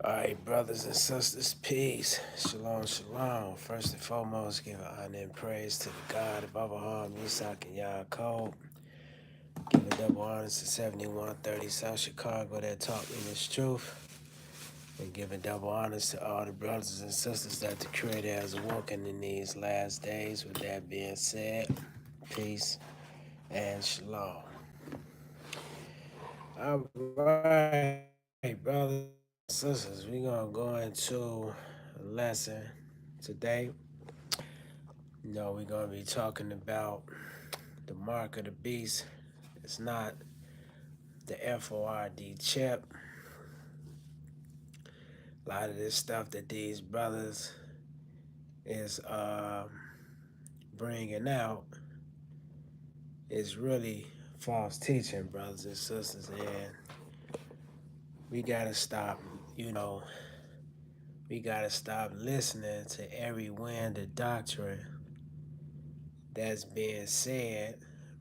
All right, brothers and sisters, peace. Shalom, shalom. First and foremost, give honor and praise to the God of Abraham, Isaac, and Yaakov. Giving double honors to 7130 South Chicago that taught me this truth. And giving double honors to all the brothers and sisters that the Creator has awoken in these last days. With that being said, peace and shalom. All right, brothers and sisters, we're going to go into a lesson today. We're going to be talking about the mark of the beast. It's not the FORD chip. A lot of this stuff that these brothers is bringing out is really false teaching, brothers and sisters. And we got to stop, we got to stop listening to every wind of doctrine that's being said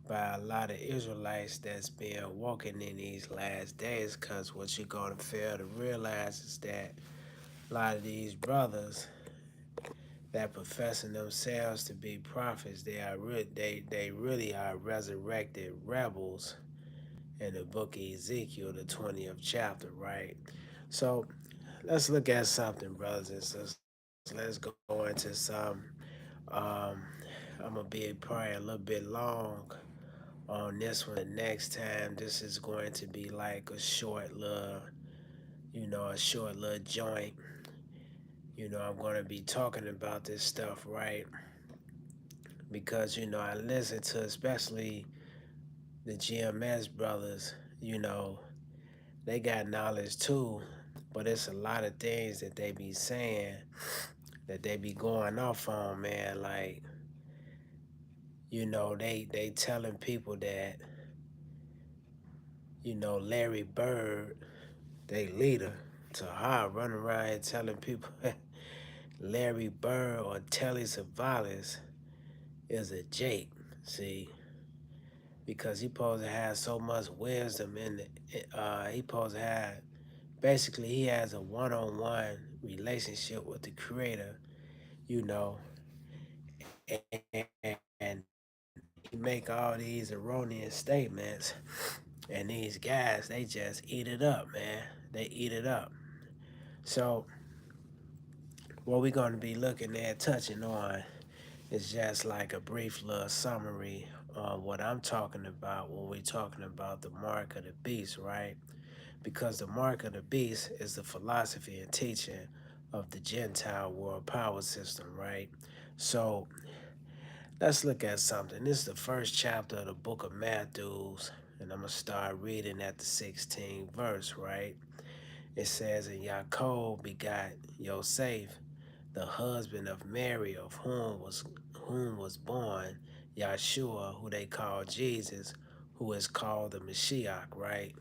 by a lot of Israelites that's being walking in these last days, because what you're going to fail to realize is that a lot of these brothers that professing themselves to be prophets, they really are resurrected rebels in the book of Ezekiel, the 20th chapter, right? So let's look at something, brothers and sisters. Let's go into some um, I'm gonna be probably a little bit long on this one. The next time, this is going to be like a short little joint. I'm going to be talking about this stuff, right? Because, I listen to especially the GMS brothers, they got knowledge too, but it's a lot of things that they be saying that they be going off on, man. Like, they telling people that, Larry Bird, they leader, Tahar, running around here telling people Larry Bird or Telly Savalas is a Jake. See, because he supposed to have so much wisdom in he supposed to have, basically he has a one-on-one relationship with the Creator, you know, and he make all these erroneous statements, and these guys, they just eat it up, man. They eat it up. So what we're going to be looking at, touching on, is just like a brief little summary on what I'm talking about when we're talking about the mark of the beast, right? Because the mark of the beast is the philosophy and teaching of the Gentile world power system, right? So let's look at something. This is the first chapter of the book of Matthews, and I'm going to start reading at the 16th verse, right? It says, "And Yaakov begot Yosef, the husband of Mary, of whom was born Yahshua, who they call Jesus, who is called the Mashiach," right?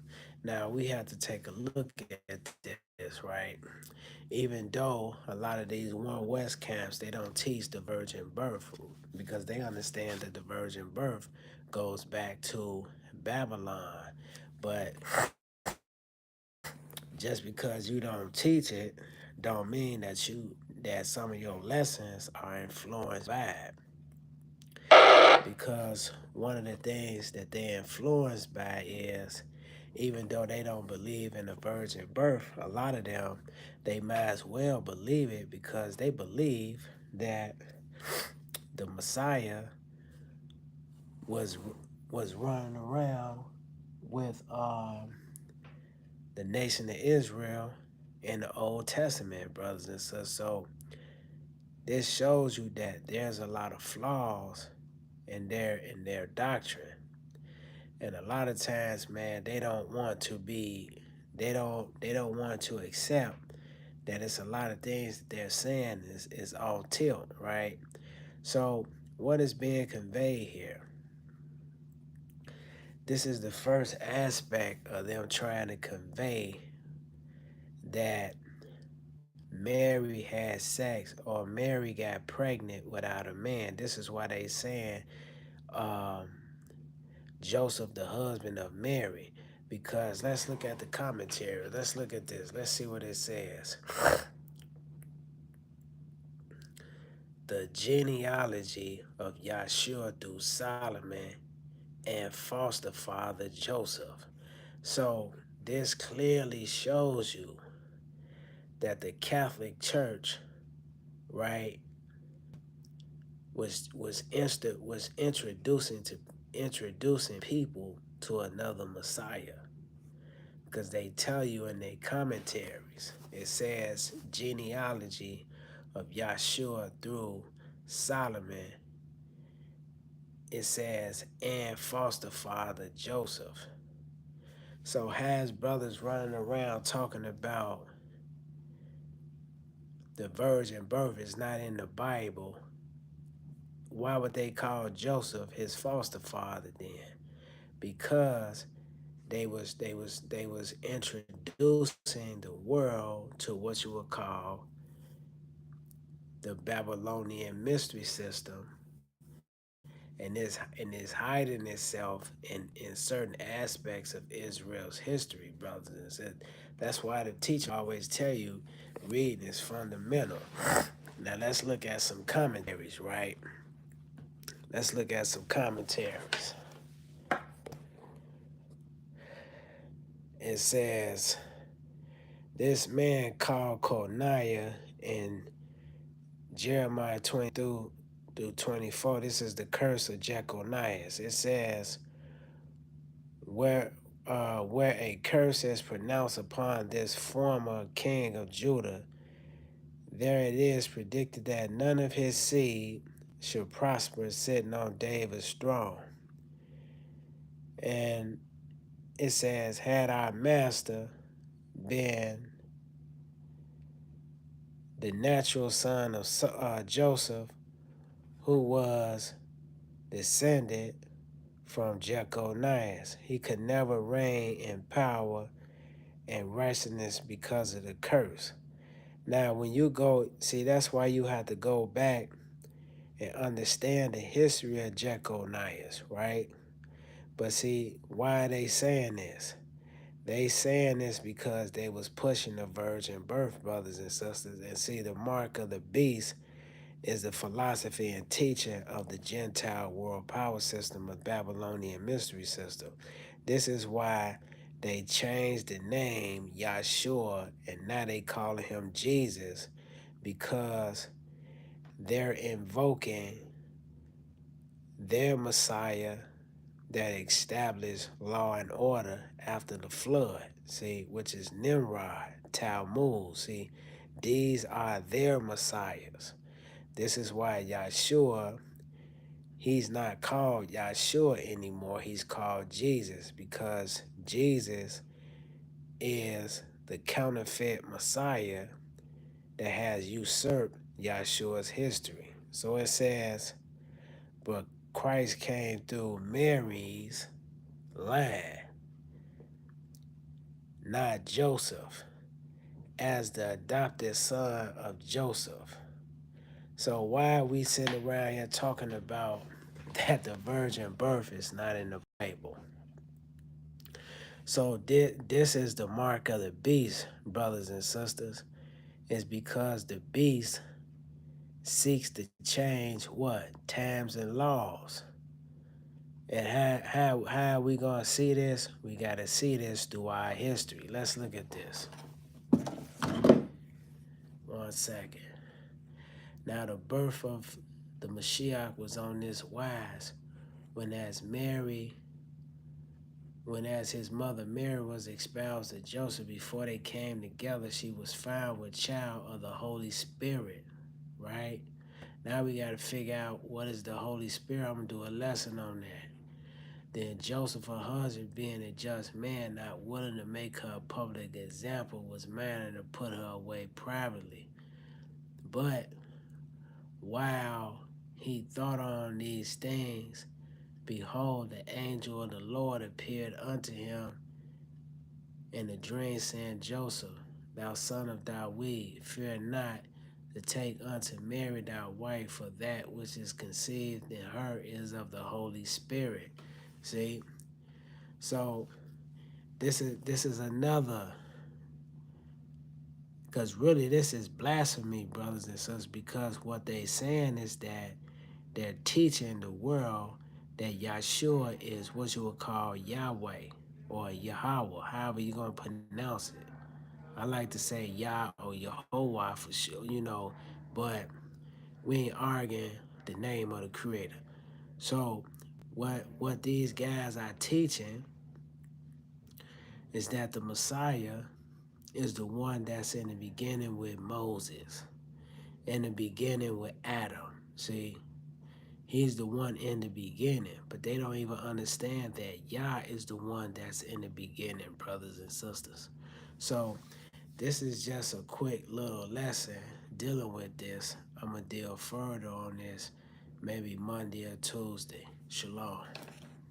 Now we have to take a look at this, right? Even though a lot of these One West camps, they don't teach the virgin birth, because they understand that the virgin birth goes back to Babylon. But just because you don't teach it, don't mean that some of your lessons are influenced by it. Because one of the things that they're influenced by is, even though they don't believe in the virgin birth, a lot of them, they might as well believe it, because they believe that the Messiah was was running around with the nation of Israel in the Old Testament, brothers and sisters. So this shows you that there's a lot of flaws in their doctrine. And a lot of times, man, they don't want to accept that it's a lot of things that they're saying is off tilt, right? So what is being conveyed here? This is the first aspect of them trying to convey that Mary had sex, or Mary got pregnant without a man. This is why they saying um, Joseph, the husband of Mary. Because let's look at the commentary. Let's look at this. Let's see what it says. The genealogy of Yahshua through Solomon and foster father Joseph. So this clearly shows you that the Catholic Church, right, was introducing people to another Messiah, because they tell you in their commentaries, it says genealogy of Yahshua through Solomon. It says and foster father Joseph. So has brothers running around talking about the virgin birth is not in the Bible, why would they call Joseph his foster father then? Because they was introducing the world to what you would call the Babylonian mystery system, and is hiding itself in certain aspects of Israel's history, brothers and sisters. That's why the teacher always tell you reading is fundamental. Now let's look at some commentaries, right? Let's look at some commentaries. It says this man called Coniah in Jeremiah 20 through 24. This is the curse of Jeconias. It says, where where a curse is pronounced upon this former king of Judah, there it is predicted that none of his seed should prosper sitting on David's throne. And it says, had our master been the natural son of Joseph, who was descended from Jeconias, he could never reign in power and righteousness because of the curse. Now, when you go, see, that's why you have to go back and understand the history of Jeconias, right? But see, why are they saying this? They saying this because they was pushing the virgin birth, brothers and sisters. And see, the mark of the beast is the philosophy and teaching of the Gentile world power system of Babylonian mystery system. This is why they changed the name Yahshua and now they calling him Jesus, because they're invoking their Messiah that established law and order after the flood, see, which is Nimrod, Talmud, see, these are their messiahs. This is why Yahshua, he's not called Yahshua anymore, he's called Jesus, because Jesus is the counterfeit Messiah that has usurped Yahshua's history. So it says, but Christ came through Mary's line, not Joseph, as the adopted son of Joseph. So why are we sitting around here talking about that the virgin birth is not in the Bible? So this is the mark of the beast, brothers and sisters, is because the beast seeks to change what? Times and laws. And how are we gonna see this? We gotta see this through our history. Let's look at this. 1 second. Now the birth of the Mashiach was on this wise, when as Mary, when as his mother Mary was espoused to Joseph before they came together, she was found with child of the Holy Spirit, right? Now we got to figure out what is the Holy Spirit. I'm going to do a lesson on that. Then Joseph, her husband, being a just man, not willing to make her a public example, was manner to put her away privately. But while he thought on these things, behold, the angel of the Lord appeared unto him in a dream, saying, Joseph, thou son of David, fear not to take unto Mary thy wife, for that which is conceived in her is of the Holy Spirit. See? So This is another, because really this is blasphemy, brothers and sisters, because what they saying is that they're teaching the world that Yahshua is what you would call Yahweh or Yahweh, however you're gonna pronounce it. I like to say Yah or Yehovah for sure, but we ain't arguing the name of the Creator. So, what these guys are teaching is that the Messiah is the one that's in the beginning with Moses, in the beginning with Adam. See, he's the one in the beginning, but they don't even understand that Yah is the one that's in the beginning, brothers and sisters. So, this is just a quick little lesson dealing with this. I'm going to deal further on this maybe Monday or Tuesday. Shalom.